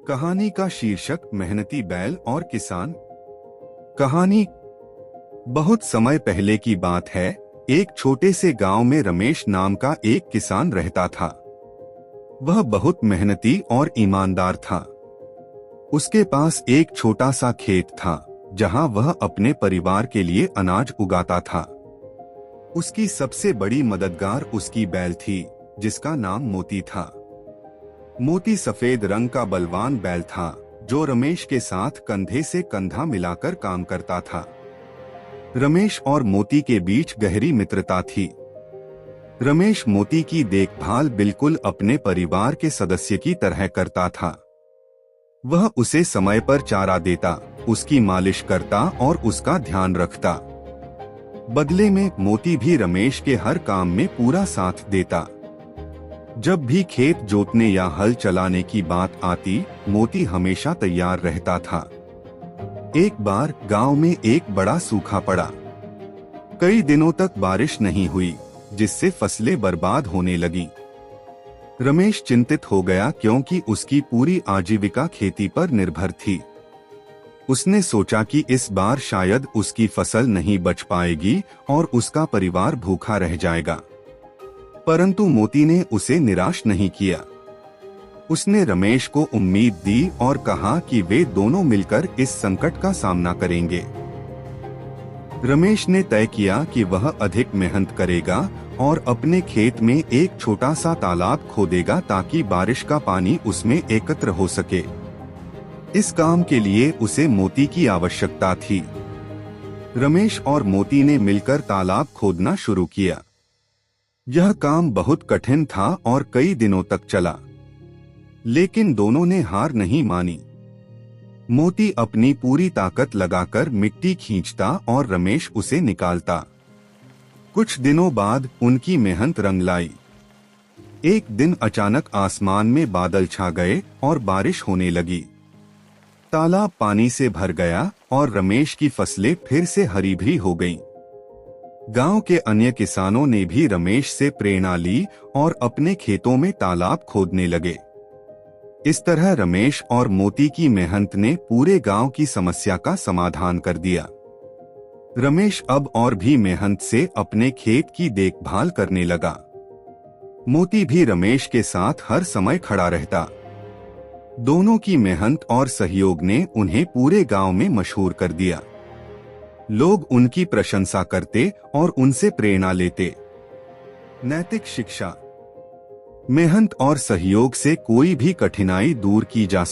कहानी का शीर्षक मेहनती बैल और किसान। कहानी। बहुत समय पहले की बात है। एक छोटे से गांव में रमेश नाम का एक किसान रहता था। वह बहुत मेहनती और ईमानदार था। उसके पास एक छोटा सा खेत था जहां वह अपने परिवार के लिए अनाज उगाता था। उसकी सबसे बड़ी मददगार उसकी बैल थी जिसका नाम मोती था। मोती सफेद रंग का बलवान बैल था जो रमेश के साथ कंधे से कंधा मिलाकर काम करता था। रमेश और मोती के बीच गहरी मित्रता थी। रमेश मोती की देखभाल बिल्कुल अपने परिवार के सदस्य की तरह करता था। वह उसे समय पर चारा देता, उसकी मालिश करता और उसका ध्यान रखता। बदले में मोती भी रमेश के हर काम में पूरा साथ देता। जब भी खेत जोतने या हल चलाने की बात आती, मोती हमेशा तैयार रहता था। एक बार गांव में एक बड़ा सूखा पड़ा। कई दिनों तक बारिश नहीं हुई, जिससे फसलें बर्बाद होने लगी। रमेश चिंतित हो गया क्योंकि उसकी पूरी आजीविका खेती पर निर्भर थी। उसने सोचा कि इस बार शायद उसकी फसल नहीं बच पाएगी और उसका परिवार भूखा रह जाएगा। परंतु मोती ने उसे निराश नहीं किया। उसने रमेश को उम्मीद दी और कहा कि वे दोनों मिलकर इस संकट का सामना करेंगे। रमेश ने तय किया कि वह अधिक मेहनत करेगा और अपने खेत में एक छोटा सा तालाब खोदेगा ताकि बारिश का पानी उसमें एकत्र हो सके। इस काम के लिए उसे मोती की आवश्यकता थी। रमेश और मोती ने मिलकर तालाब खोदना शुरू किया। यह काम बहुत कठिन था और कई दिनों तक चला, लेकिन दोनों ने हार नहीं मानी। मोती अपनी पूरी ताकत लगाकर मिट्टी खींचता और रमेश उसे निकालता। कुछ दिनों बाद उनकी मेहनत रंग लाई। एक दिन अचानक आसमान में बादल छा गए और बारिश होने लगी। तालाब पानी से भर गया और रमेश की फसलें फिर से हरी भरी हो गईं। गांव के अन्य किसानों ने भी रमेश से प्रेरणा ली और अपने खेतों में तालाब खोदने लगे। इस तरह रमेश और मोती की मेहनत ने पूरे गांव की समस्या का समाधान कर दिया। रमेश अब और भी मेहनत से अपने खेत की देखभाल करने लगा। मोती भी रमेश के साथ हर समय खड़ा रहता। दोनों की मेहनत और सहयोग ने उन्हें पूरे गांव में मशहूर कर दिया। लोग उनकी प्रशंसा करते और उनसे प्रेरणा लेते। नैतिक शिक्षा। मेहनत और सहयोग से कोई भी कठिनाई दूर की जा